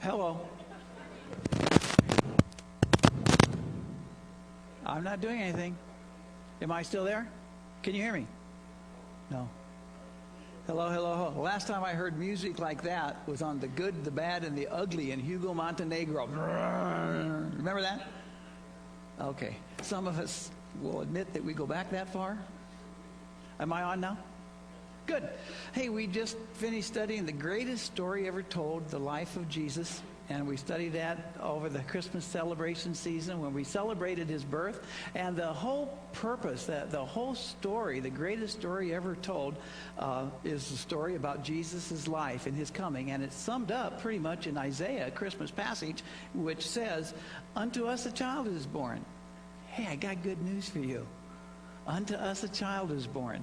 Hello. I'm not doing anything. Am I still there? Can you hear me? No. Hello, hello, hello. Last time I heard music like that was on The Good, the Bad, and the Ugly in Hugo Montenegro. Remember that? Okay. Some of us will admit that we go back that far. Am I on now? Good. Hey, we just finished studying the greatest story ever told, the life of Jesus. And we studied that over the Christmas celebration season when we celebrated his birth. And the whole purpose, the whole story, the greatest story ever told, is the story about Jesus' life and his coming. And it's summed up pretty much in Isaiah, a Christmas passage, which says, "Unto us a child is born." Hey, I got good news for you. Unto us a child is born.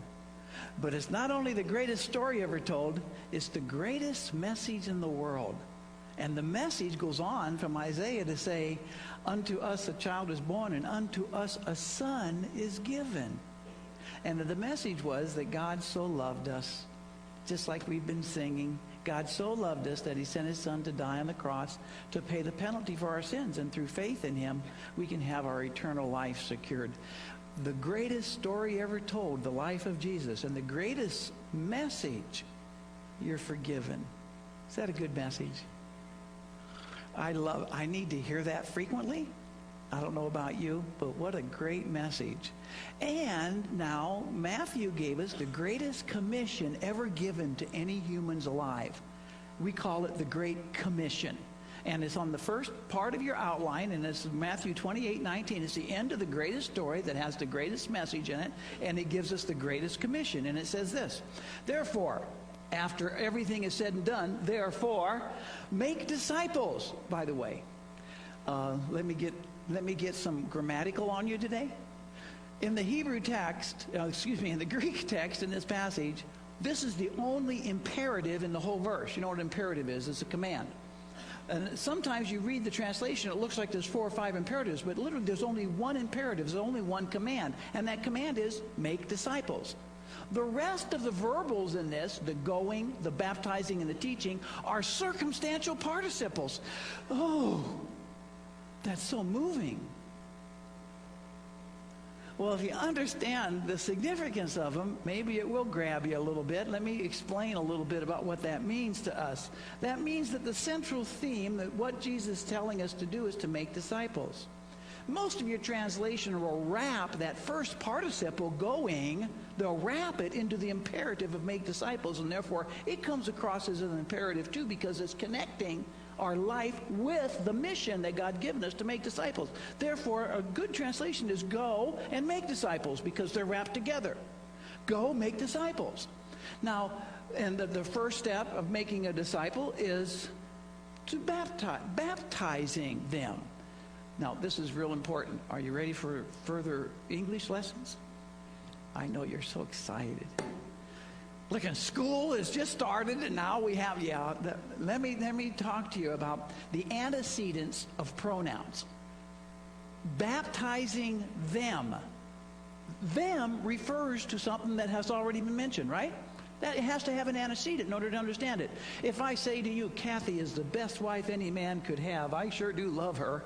But it's not only the greatest story ever told, it's the greatest message in the world. And the message goes on from Isaiah to say, "Unto us a child is born, and unto us a son is given." And the message was that God so loved us, just like we've been singing. God so loved us that he sent his son to die on the cross to pay the penalty for our sins. And through faith in him, we can have our eternal life secured. The greatest story ever told, the life of Jesus, and the greatest message, you're forgiven. Is that a good message? I need to hear that frequently. I don't know about you, but what a great message. And now Matthew gave us the greatest commission ever given to any humans alive. We call it the Great Commission. And it's on the first part of your outline, and it's Matthew 28:19. It's the end of the greatest story that has the greatest message in it, and it gives us the greatest commission. And it says this: "Therefore," after everything is said and done, "therefore, make disciples." By the way, let me get some grammatical on you today. In the Hebrew text, in the Greek text in this passage, this is the only imperative in the whole verse. You know what an imperative is? It's a command. And sometimes you read the translation, it looks like there's 4 or 5 imperatives, but literally there's only one imperative, there's only one command, and that command is make disciples. The rest of the verbals in this, the going, the baptizing, and the teaching, are circumstantial participles. Oh, that's so moving. Well, if you understand the significance of them, maybe it will grab you a little bit. Let me explain a little bit about what that means to us. That means that the central theme, that what Jesus is telling us to do, is to make disciples. Most of your translation will wrap that first participle, going, they'll wrap it into the imperative of make disciples, and therefore it comes across as an imperative too, because it's connecting our life with the mission that God given us to make disciples. Therefore, a good translation is go and make disciples, because they're wrapped together. Go make disciples. Now, and the first step of making a disciple is to baptizing them. Now, this is real important. Are you ready for further English lessons? I know you're so excited. Look, school has just started, and now we have, let me talk to you about the antecedents of pronouns. Baptizing them. Them refers to something that has already been mentioned, right? That it has to have an antecedent in order to understand it. If I say to you, Kathy is the best wife any man could have, I sure do love her.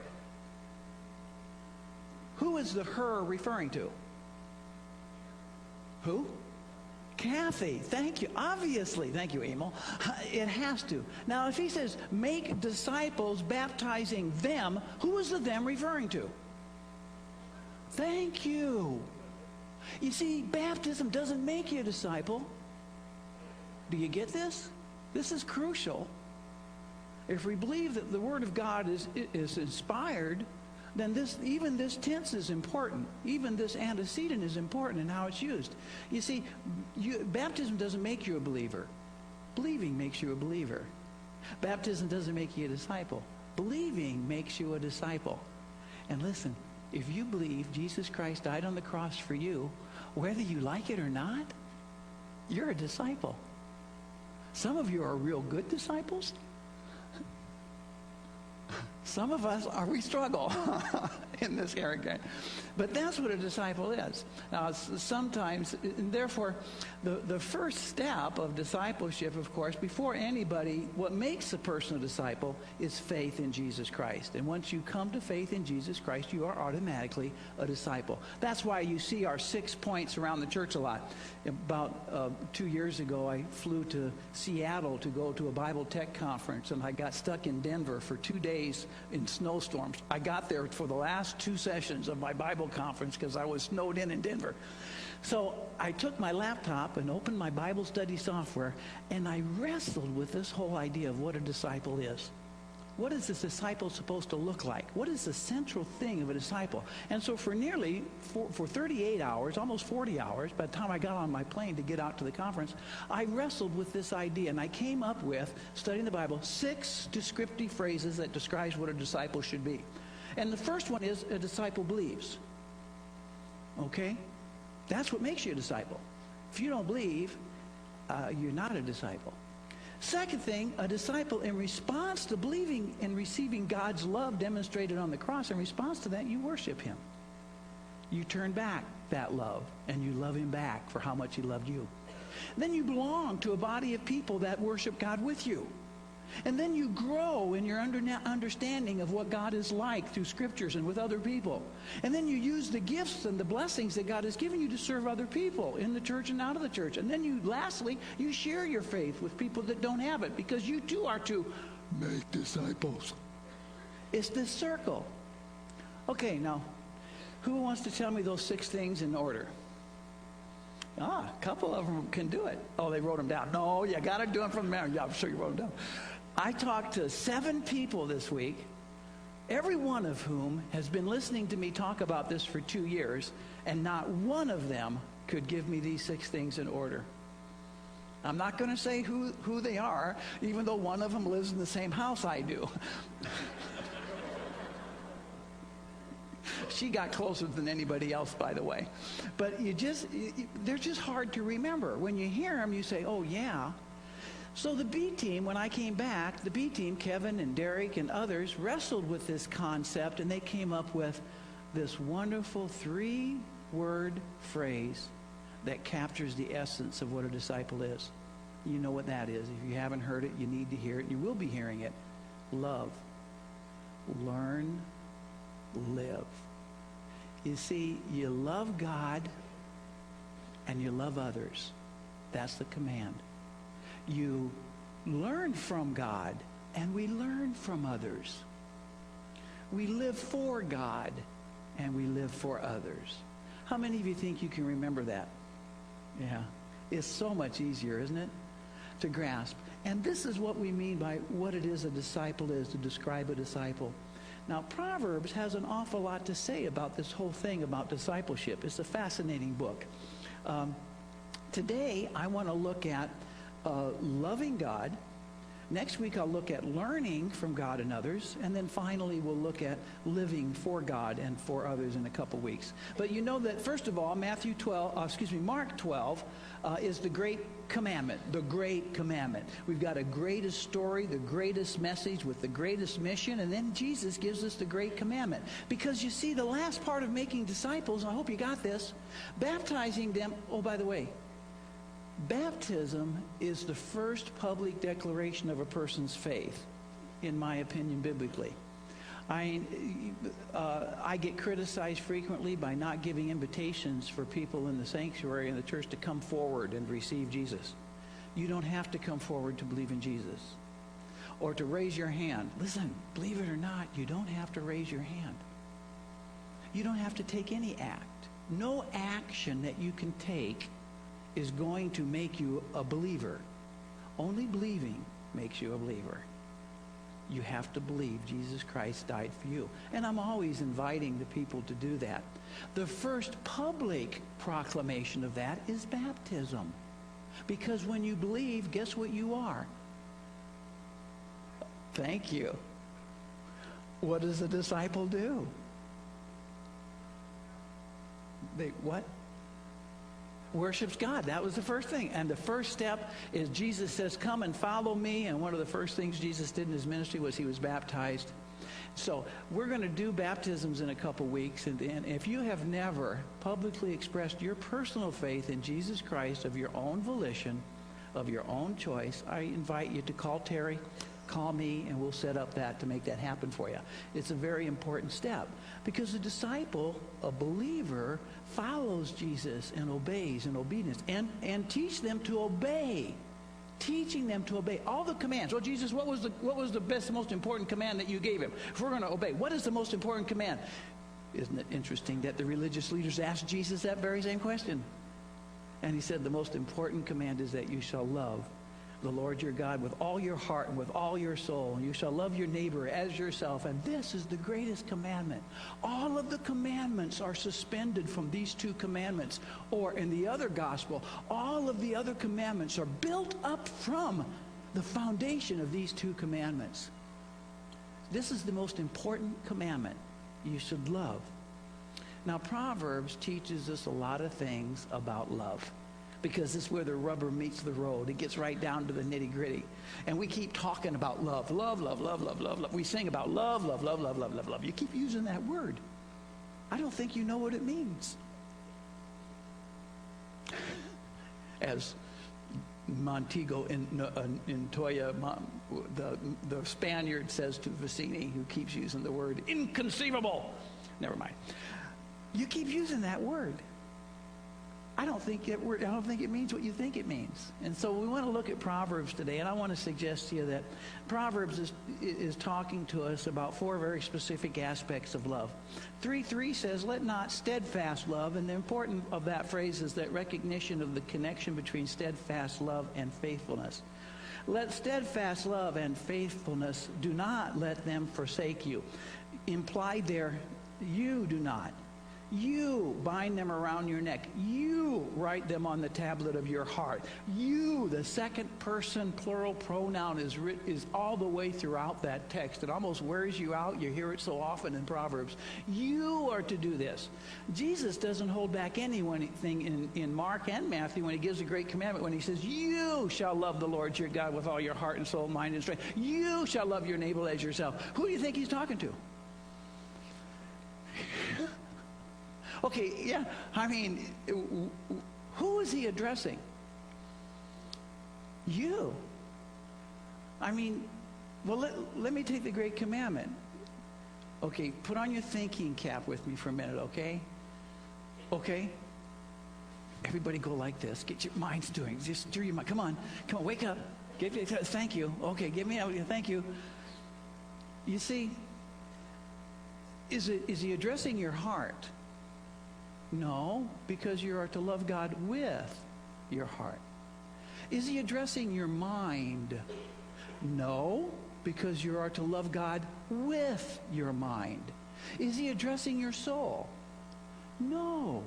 Who is the her referring to? Who? Kathy. Thank you. Obviously. Thank you, Emil. It has to. Now, if he says, make disciples, baptizing them, who is the them referring to? Thank you. You see, baptism doesn't make you a disciple. Do you get this? This is crucial. If we believe that the Word of God is inspired, then even this tense is important. Even this antecedent is important in how it's used. You see, baptism doesn't make you a believer. Believing makes you a believer. Baptism doesn't make you a disciple. Believing makes you a disciple. And listen, if you believe Jesus Christ died on the cross for you, whether you like it or not, you're a disciple. Some of you are real good disciples. Some of us we struggle in this area. But that's what a disciple is. Now, sometimes, and therefore, the first step of discipleship, of course, before anybody, what makes a person a disciple is faith in Jesus Christ. And once you come to faith in Jesus Christ, you are automatically a disciple. That's why you see our 6 points around the church a lot. About 2 years ago, I flew to Seattle to go to a Bible Tech conference, and I got stuck in Denver for 2 days in snowstorms. I got there for the last 2 sessions of my Bible conference because I was snowed in Denver. So I took my laptop and opened my Bible study software, and I wrestled with this whole idea of what a disciple is. What is this disciple supposed to look like? What is the central thing of a disciple? And so for nearly, for 38 hours, almost 40 hours, by the time I got on my plane to get out to the conference, I wrestled with this idea, and I came up with, studying the Bible, 6 descriptive phrases that describes what a disciple should be. And the first one is, a disciple believes. Okay? That's what makes you a disciple. If you don't believe, you're not a disciple. Second thing, a disciple, in response to believing and receiving God's love demonstrated on the cross, in response to that, you worship him. You turn back that love, and you love him back for how much he loved you. Then you belong to a body of people that worship God with you. And then you grow in your understanding of what God is like through scriptures and with other people. And then you use the gifts and the blessings that God has given you to serve other people in the church and out of the church. And then you, lastly, you share your faith with people that don't have it, because you too are to make disciples. It's this circle. Okay, now, who wants to tell me those 6 things in order? A couple of them can do it. Oh, they wrote them down. No, you got to do them from memory. Yeah, I'm sure you wrote them down. I talked to 7 people this week, every one of whom has been listening to me talk about this for 2 years, and not one of them could give me these 6 things in order. I'm not going to say who they are, even though one of them lives in the same house I do. She got closer than anybody else, by the way. But they're just hard to remember. When you hear them, you say, oh, yeah. So the B team, when I came back, the B team, Kevin and Derek and others, wrestled with this concept, and they came up with this wonderful 3-word phrase that captures the essence of what a disciple is. You know what that is. If you haven't heard it, you need to hear it. You will be hearing it. Love. Learn. Live. You see, you love God and you love others. That's the command. You learn from God and we learn from others. We live for God and we live for others. How many of you think you can remember that? Yeah. It's so much easier, isn't it, to grasp. And this is what we mean by what it is a disciple is, to describe a disciple. Now, Proverbs has an awful lot to say about this whole thing about discipleship. It's a fascinating book. Today, I want to look at loving God. Next week, I'll look at learning from God and others. And then finally, we'll look at living for God and for others in a couple weeks. But you know that, first of all, Mark 12 is the great commandment, the great commandment. We've got a greatest story, the greatest message with the greatest mission, and then Jesus gives us the great commandment. Because you see, the last part of making disciples, I hope you got this, baptizing them. Oh, by the way, baptism is the first public declaration of a person's faith, in my opinion, biblically. I get criticized frequently by not giving invitations for people in the sanctuary in the church to come forward and receive Jesus. You don't have to come forward to believe in Jesus or to raise your hand. Listen, believe it or not, you don't have to raise your hand. You don't have to take any act. No action that you can take is going to make you a believer. Only believing makes you a believer. You have to believe Jesus Christ died for you. And I'm always inviting the people to do that. The first public proclamation of that is baptism. Because when you believe, guess what you are? Thank you. What does a disciple do? What? worships God. That was the first thing. And the first step is Jesus says, come and follow me. And one of the first things Jesus did in his ministry was he was baptized. So we're going to do baptisms in a couple weeks. And if you have never publicly expressed your personal faith in Jesus Christ of your own volition, of your own choice, I invite you to call Terry, call me, and we'll set up that to make that happen for you. It's a very important step because a disciple, a believer, follows Jesus and obeys in obedience and teach them to obey. Teaching them to obey all the commands. Well, Jesus, what was the best, most important command that you gave him? If we're going to obey, what is the most important command? Isn't it interesting that the religious leaders asked Jesus that very same question? And he said the most important command is that you shall love the Lord your God with all your heart and with all your soul. And you shall love your neighbor as yourself. And this is the greatest commandment. All of the commandments are suspended from these two commandments. Or in the other gospel, all of the other commandments are built up from the foundation of these two commandments. This is the most important commandment. You should love. Now, Proverbs teaches us a lot of things about love, because this is where the rubber meets the road. It gets right down to the nitty-gritty. And we keep talking about love. Love, love, love, love, love, love. We sing about love, love, love, love, love, love, love. You keep using that word. I don't think you know what it means. As Montego in Toya, the Spaniard says to Vicini, who keeps using the word inconceivable. Never mind. You keep using that word. I don't think it means what you think it means. And so we want to look at Proverbs today, and I want to suggest to you that Proverbs is talking to us about four very specific aspects of love. 3:3 says, let not steadfast love, and the important of that phrase is that recognition of the connection between steadfast love and faithfulness. Let steadfast love and faithfulness, do not let them forsake you. Implied there, you do not. You bind them around your neck. You write them on the tablet of your heart. You, the second person plural pronoun, is all the way throughout that text. It almost wears you out. You hear it so often in Proverbs. You are to do this. Jesus doesn't hold back anything in Mark and Matthew when he gives a great commandment, when he says, you shall love the Lord your God with all your heart and soul, mind, and strength. You shall love your neighbor as yourself. Who do you think he's talking to? Okay, yeah, I mean, who is he addressing? You. I mean, well, let me take the great commandment. Okay, put on your thinking cap with me for a minute, okay? Okay? Everybody go like this. Get your minds doing. Just stir your mind. Come on, wake up. Thank you. Okay, give me a thank you. You see, is he addressing your heart? No, because you are to love God with your heart. Is he addressing your mind? No, because you are to love God with your mind. Is he addressing your soul? No,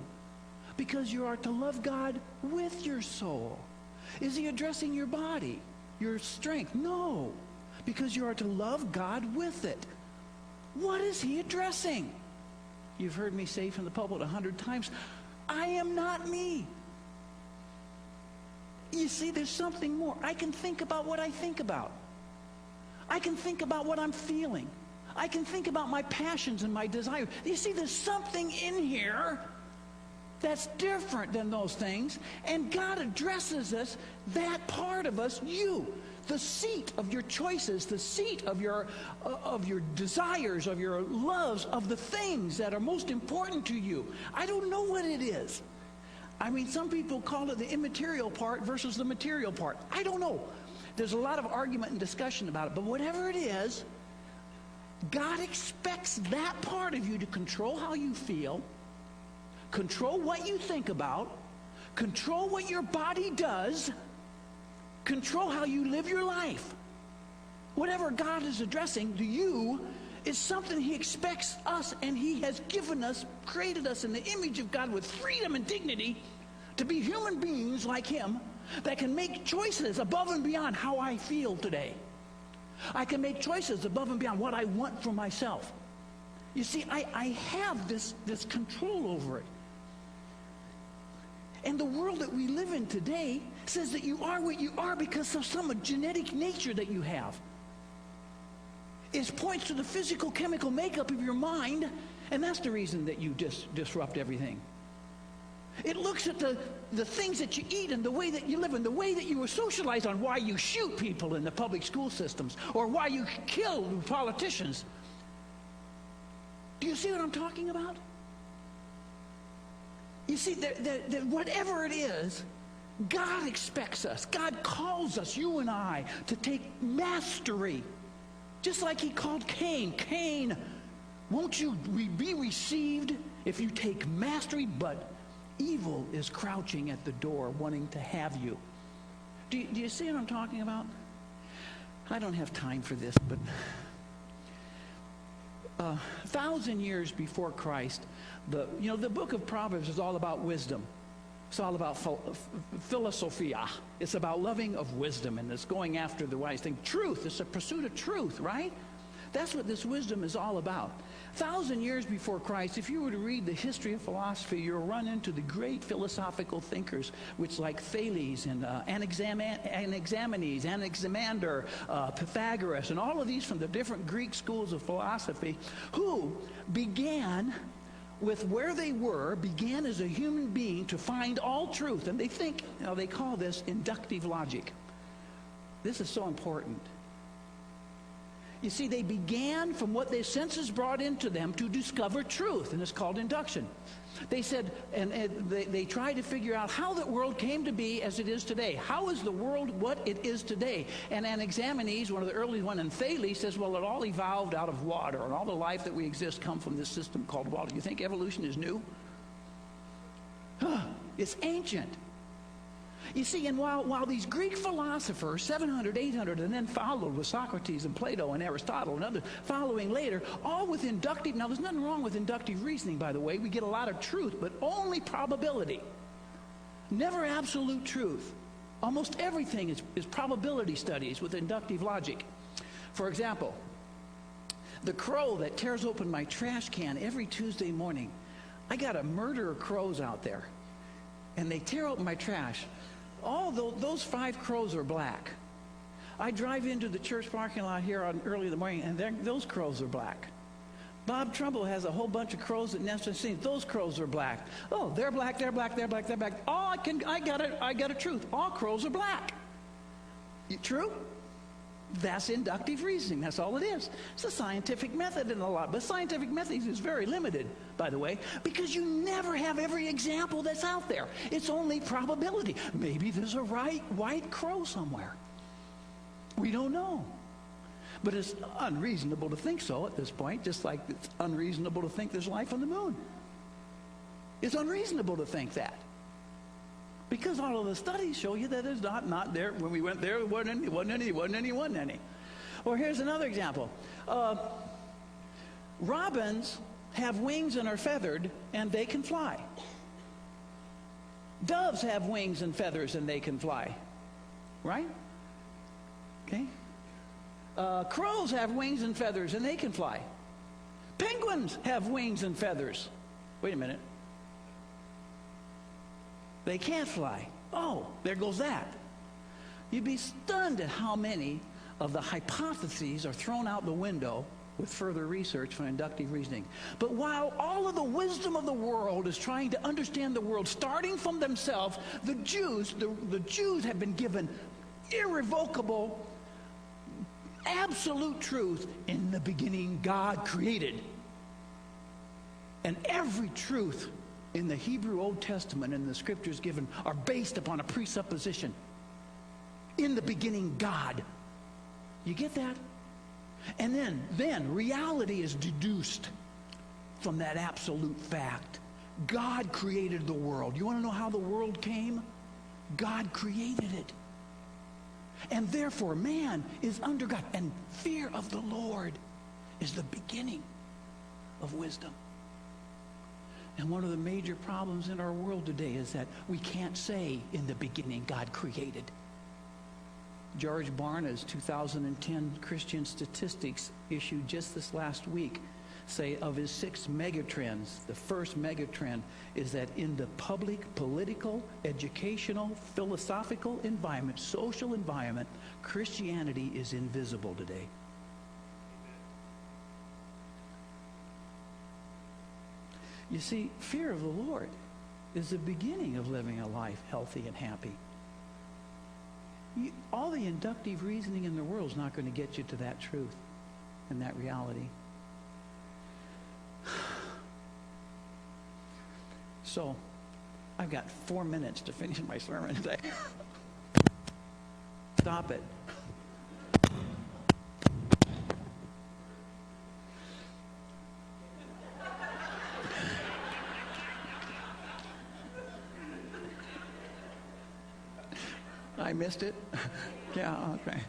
because you are to love God with your soul. Is he addressing your body, your strength? No, because you are to love God with it. What is he addressing? You've heard me say from the pulpit 100 times, I am not me. You see, there's something more. I can think about what I think about. I can think about what I'm feeling. I can think about my passions and my desires. You see, there's something in here that's different than those things, and God addresses us, that part of us, you. The seat of your choices, the seat of your desires, of your loves, of the things that are most important to you. I don't know what it is. I mean, some people call it the immaterial part versus the material part. I don't know. There's a lot of argument and discussion about it. But whatever it is, God expects that part of you to control how you feel, control what you think about, control what your body does, control how you live your life. Whatever God is addressing to you is something he expects us, and he has given us, created us in the image of God with freedom and dignity to be human beings like him that can make choices above and beyond how I feel today. I can make choices above and beyond what I want for myself. You see, I have this control over it. And the world that we live in today says that you are what you are because of some genetic nature that you have. It points to the physical, chemical makeup of your mind, and that's the reason that you disrupt everything. It looks at the things that you eat and the way that you live and the way that you were socialized on why you shoot people in the public school systems or why you kill politicians. Do you see what I'm talking about? You see, that whatever it is, God expects us. God calls us, you and I, to take mastery. Just like he called Cain. Cain, won't you be received if you take mastery? But evil is crouching at the door wanting to have you. Do you see what I'm talking about? I don't have time for this, but 1,000 years before Christ, the book of Proverbs is all about wisdom. It's all about philosophia. It's about loving of wisdom, and it's going after the wise thing. Truth, it's a pursuit of truth, right? That's what this wisdom is all about. 1,000 years before Christ, if you were to read the history of philosophy, you'll run into the great philosophical thinkers, which like Thales and Anaximenes, Anaximander, Pythagoras, and all of these from the different Greek schools of philosophy, who began with where they were, began as a human being to find all truth. And they think, they call this inductive logic. This is so important. You see, they began from what their senses brought into them to discover truth, and it's called induction. They said, and they tried to figure out how the world came to be as it is today. How is the world what it is today? And Anaximenes, one of the early ones, and Thales says, well, it all evolved out of water, and all the life that we exist come from this system called water. You think evolution is new? It's ancient. You see, and while these Greek philosophers, 700, 800, and then followed with Socrates and Plato and Aristotle and others following later, all with inductive. Now, there's nothing wrong with inductive reasoning, by the way. We get a lot of truth, but only probability. Never absolute truth. Almost everything is probability studies with inductive logic. For example, the crow that tears open my trash can every Tuesday morning. I got a murder of crows out there, and they tear open my trash. All those 5 crows are black. I drive into the church parking lot here early in the morning, and those crows are black. Bob Trumbull has a whole bunch of crows that nest in the scene. Those crows are black. Oh, they're black, they're black, they're black, they're black. Oh, I got a truth. All crows are black. True? That's inductive reasoning. That's all it is. It's a scientific method in a lot, but scientific method is very limited, by the way, because you never have every example that's out there. It's only probability. Maybe there's a white crow somewhere. We don't know. But it's unreasonable to think so at this point, just like it's unreasonable to think there's life on the moon. It's unreasonable to think that. Because all of the studies show you that it's not there. When we went there, there wasn't any. Or here's another example. Robins have wings and are feathered, and they can fly. Doves have wings and feathers, and they can fly. Right? Okay? Crows have wings and feathers, and they can fly. Penguins have wings and feathers. Wait a minute. They can't fly. Oh, there goes that. You'd be stunned at how many of the hypotheses are thrown out the window with further research for inductive reasoning. But while all of the wisdom of the world is trying to understand the world, starting from themselves, the Jews have been given irrevocable, absolute truth. In the beginning, God created. And every truth in the Hebrew Old Testament and the scriptures given are based upon a presupposition. In the beginning, God. You get that? And then reality is deduced from that absolute fact. God created the world. You want to know how the world came? God created it. And therefore, man is under God. And fear of the Lord is the beginning of wisdom. And one of the major problems in our world today is that we can't say, in the beginning, God created. George Barna's 2010 Christian Statistics issued just this last week say of his 6 megatrends, the first megatrend is that in the public, political, educational, philosophical environment, social environment, Christianity is invisible today. You see, fear of the Lord is the beginning of living a life healthy and happy. All the inductive reasoning in the world is not going to get you to that truth and that reality. So, I've got 4 minutes to finish my sermon today. Stop it. I missed it? Yeah, okay.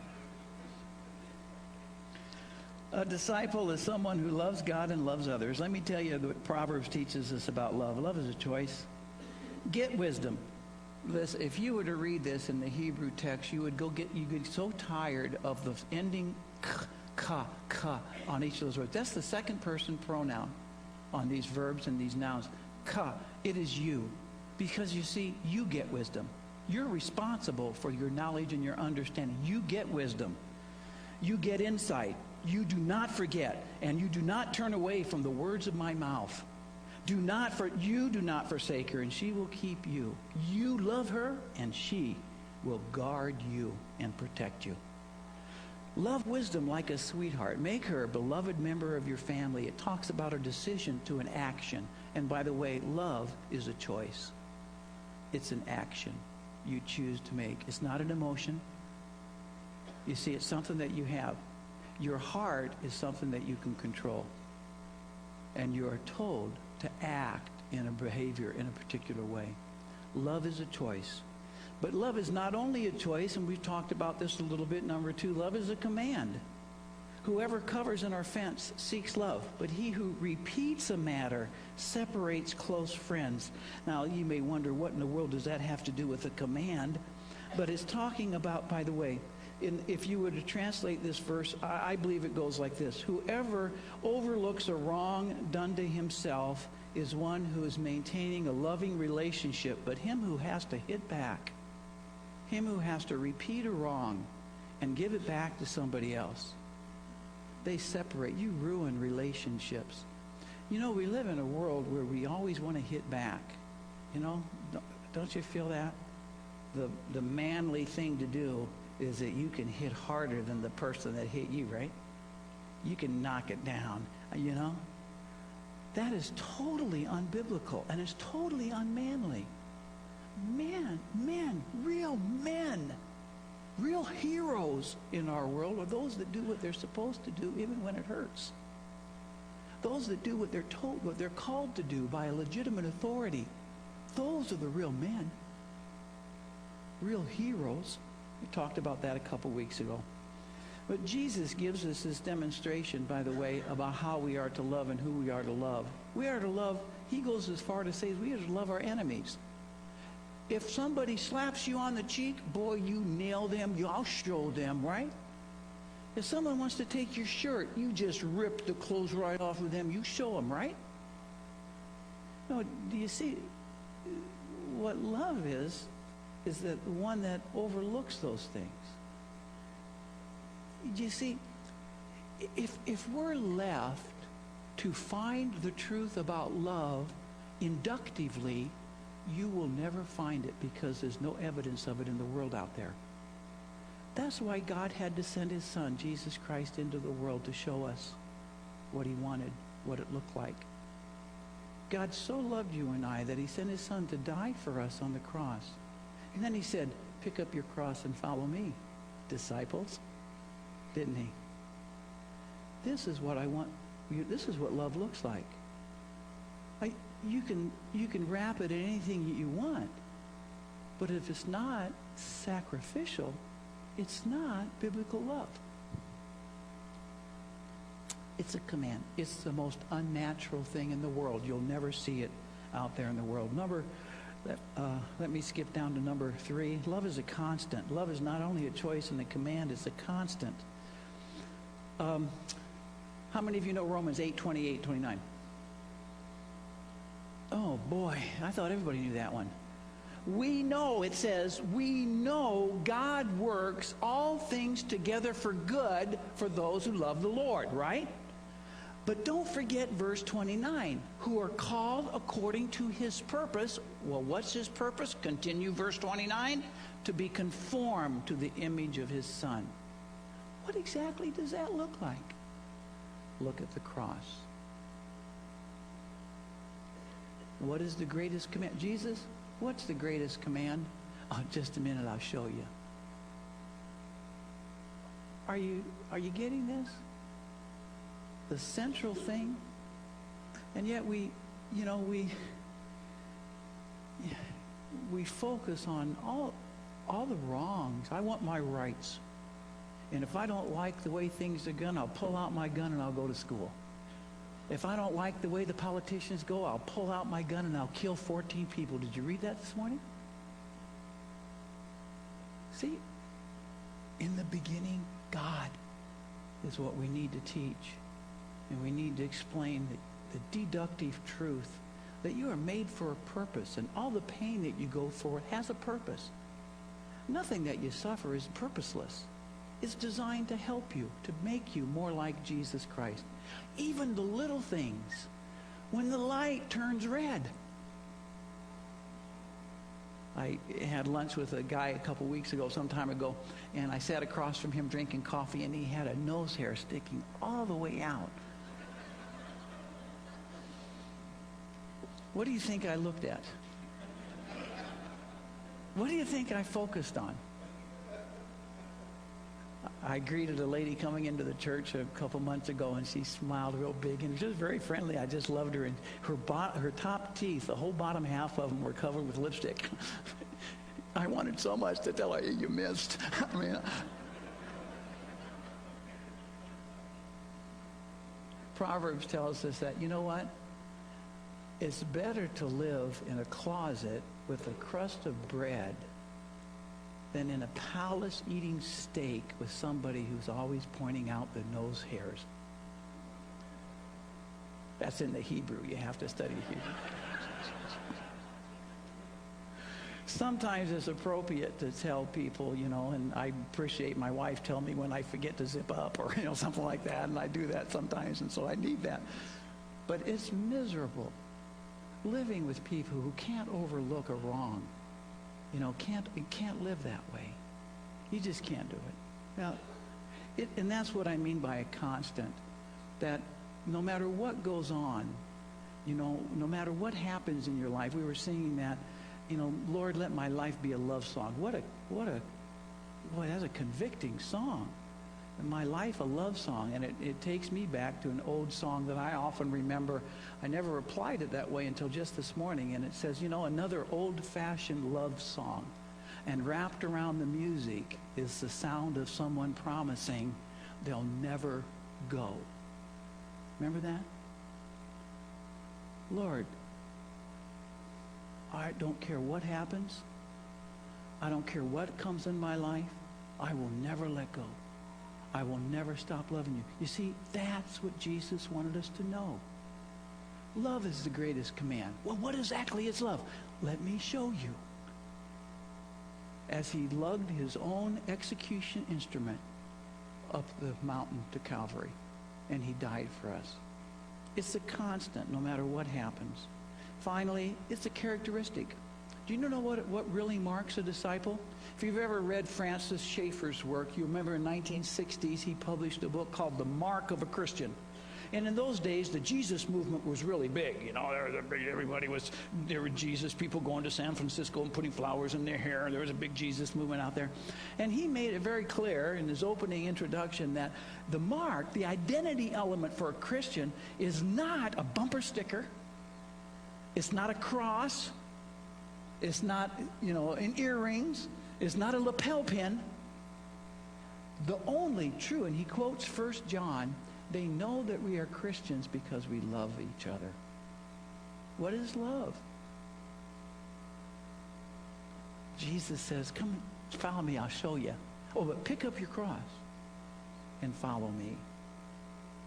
A disciple is someone who loves God and loves others. Let me tell you what Proverbs teaches us about love. Love is a choice. Get wisdom. Listen, if you were to read this in the Hebrew text, you get so tired of the ending ka on each of those words. That's the second person pronoun on these verbs and these nouns. Ka, it is you. Because you see, you get wisdom. You're responsible for your knowledge and your understanding. You get wisdom. You get insight. You do not forget, and you do not turn away from the words of my mouth. You do not forsake her, and she will keep you. You love her, and she will guard you and protect you. Love wisdom like a sweetheart. Make her a beloved member of your family. It talks about a decision to an action. And by the way, love is a choice. It's an action you choose to make. It's not an emotion. You see, it's something that you have. Your heart is something that you can control. And you are told to act in a behavior in a particular way. Love is a choice. But love is not only a choice, and we've talked about this a little bit. Number 2, love is a command. Whoever covers an offense seeks love, but he who repeats a matter separates close friends. Now, you may wonder, what in the world does that have to do with a command? But it's talking about, by the way, if you were to translate this verse, I believe it goes like this. Whoever overlooks a wrong done to himself is one who is maintaining a loving relationship, but him who has to hit back, him who has to repeat a wrong and give it back to somebody else, they separate. You ruin relationships. You know, we live in a world where we always want to hit back. You know, don't you feel that? The manly thing to do is that you can hit harder than the person that hit you, right? You can knock it down, you know? That is totally unbiblical, and it's totally unmanly. Real heroes in our world are those that do what they're supposed to do even when it hurts. Those that do what they're told, what they're called to do by a legitimate authority. Those are the real men. Real heroes. We talked about that a couple weeks ago. But Jesus gives us this demonstration, by the way, about how we are to love and who we are to love. We are to love, he goes as far to say, we are to love our enemies. If somebody slaps you on the cheek, boy, you nail them, I'll show them, right? If someone wants to take your shirt, you just rip the clothes right off of them, you show them, right? No, do you see what love is that one that overlooks those things. You see, if we're left to find the truth about love inductively, you will never find it because there's no evidence of it in the world out there. That's why God had to send his son, Jesus Christ, into the world to show us what he wanted, what it looked like. God so loved you and I that he sent his son to die for us on the cross. And then he said, pick up your cross and follow me, disciples. Didn't he? This is what I want. This is what love looks like. You can wrap it in anything that you want. But if it's not sacrificial, it's not biblical love. It's a command. It's the most unnatural thing in the world. You'll never see it out there in the world. Let me skip down to number 3. Love is a constant. Love is not only a choice and a command, it's a constant. How many of you know Romans 8:28, 29? Oh, boy. I thought everybody knew that one. We know, it says, we know God works all things together for good for those who love the Lord, right? But don't forget verse 29, who are called according to his purpose. Well, what's his purpose? Continue verse 29, to be conformed to the image of his Son. What exactly does that look like? Look at the cross. What is the greatest command? Jesus, what's the greatest command? Oh, just a minute, I'll show you. Are you getting this? The central thing. And yet we focus on all the wrongs. I want my rights. And if I don't like the way things are going, I'll pull out my gun and I'll go to school. If I don't like the way the politicians go, I'll pull out my gun and I'll kill 14 people. Did you read that this morning? See, in the beginning, God is what we need to teach. And we need to explain the deductive truth that you are made for a purpose. And all the pain that you go for has a purpose. Nothing that you suffer is purposeless. It's designed to help you, to make you more like Jesus Christ. Even the little things. When the light turns red. I had lunch with a guy a couple weeks ago, some time ago, and I sat across from him drinking coffee, and he had a nose hair sticking all the way out. What do you think I looked at? What do you think I focused on? I greeted a lady coming into the church a couple months ago, and she smiled real big, and she was very friendly. I just loved her. And her top teeth, the whole bottom half of them, were covered with lipstick. I wanted so much to tell her, hey, you missed. I mean, Proverbs tells us that, you know what? It's better to live in a closet with a crust of bread than in a palace eating steak with somebody who's always pointing out the nose hairs. That's in the Hebrew. You have to study Hebrew. Sometimes it's appropriate to tell people, and I appreciate my wife telling me when I forget to zip up or, something like that, and I do that sometimes, and so I need that. But it's miserable living with people who can't overlook a wrong. Can't live that way. You just can't do it. Now, and that's what I mean by a constant. That no matter what goes on, no matter what happens in your life, we were singing that, Lord, let my life be a love song. Boy, that's a convicting song. My life a love song, and it takes me back to an old song that I often remember. I never applied it that way until just this morning, and it says, another old-fashioned love song, and wrapped around the music is the sound of someone promising they'll never go. Remember that? Lord, I don't care what happens. I don't care what comes in my life. I will never let go. I will never stop loving you. You see, that's what Jesus wanted us to know. Love is the greatest command. Well, what exactly is love? Let me show you. As he lugged his own execution instrument up the mountain to Calvary, and he died for us. It's a constant, no matter what happens. Finally, it's a characteristic. Do you know what really marks a disciple? If you've ever read Francis Schaeffer's work, you remember in 1960s he published a book called The Mark of a Christian. And in those days, the Jesus movement was really big. There were Jesus people going to San Francisco and putting flowers in their hair. There was a big Jesus movement out there. And he made it very clear in his opening introduction that the mark, the identity element for a Christian, is not a bumper sticker. It's not a cross. It's not, in earrings. It's not a lapel pin. The only true, and he quotes 1 John, they know that we are Christians because we love each other. What is love? Jesus says, come follow me, I'll show you. Oh, but pick up your cross and follow me.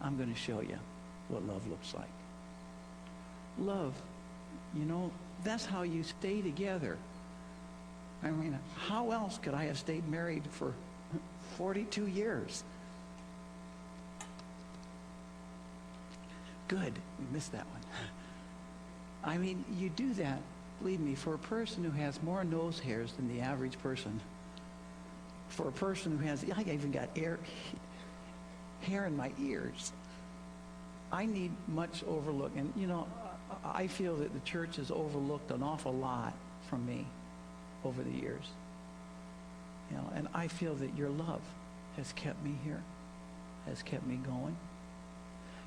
I'm going to show you what love looks like. Love, that's how you stay together. I mean, how else could I have stayed married for 42 years? Good. We missed that one. I mean, you do that, believe me, for a person who has more nose hairs than the average person. For a person who has, I even got hair in my ears. I need much overlook. And, I feel that the church has overlooked an awful lot from me over the years. And I feel that your love has kept me here, has kept me going.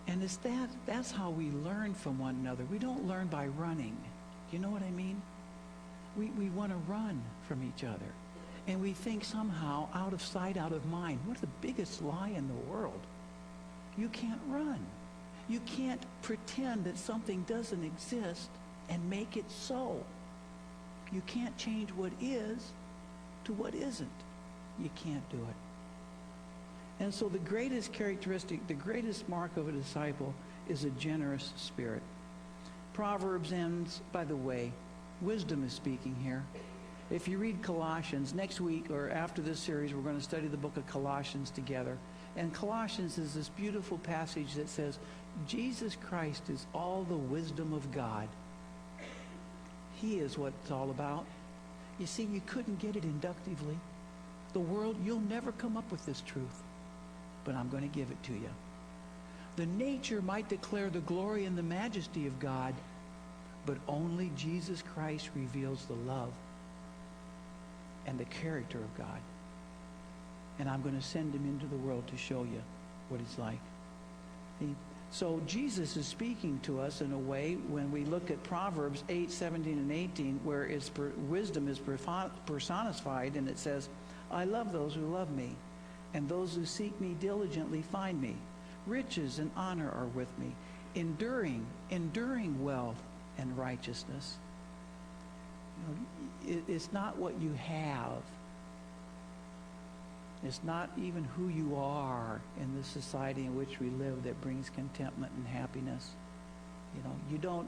And that's how we learn from one another. We don't learn by running. You know what I mean? We want to run from each other. And we think somehow, out of sight, out of mind. What's the biggest lie in the world? You can't run. You can't pretend that something doesn't exist and make it so. You can't change what is to what isn't. You can't do it. And so the greatest characteristic, the greatest mark of a disciple is a generous spirit. Proverbs ends, by the way, wisdom is speaking here. If you read Colossians, next week or after this series, we're going to study the book of Colossians together. And Colossians is this beautiful passage that says, Jesus Christ is all the wisdom of God. He is what it's all about. You see, you couldn't get it inductively. The world, you'll never come up with this truth. But I'm going to give it to you. The nature might declare the glory and the majesty of God, but only Jesus Christ reveals the love and the character of God. And I'm going to send him into the world to show you what he's like. So Jesus is speaking to us in a way when we look at Proverbs 8, 17, and 18, where wisdom is personified, and it says, I love those who love me, and those who seek me diligently find me. Riches and honor are with me, enduring wealth and righteousness. It's not what you have. It's not even who you are in the society in which we live that brings contentment and happiness. You don't,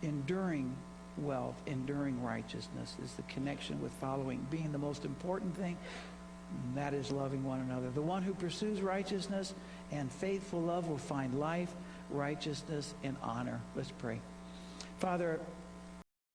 enduring wealth, enduring righteousness is the connection with following, being the most important thing. That is loving one another. The one who pursues righteousness and faithful love will find life, righteousness, and honor. Let's pray. Father,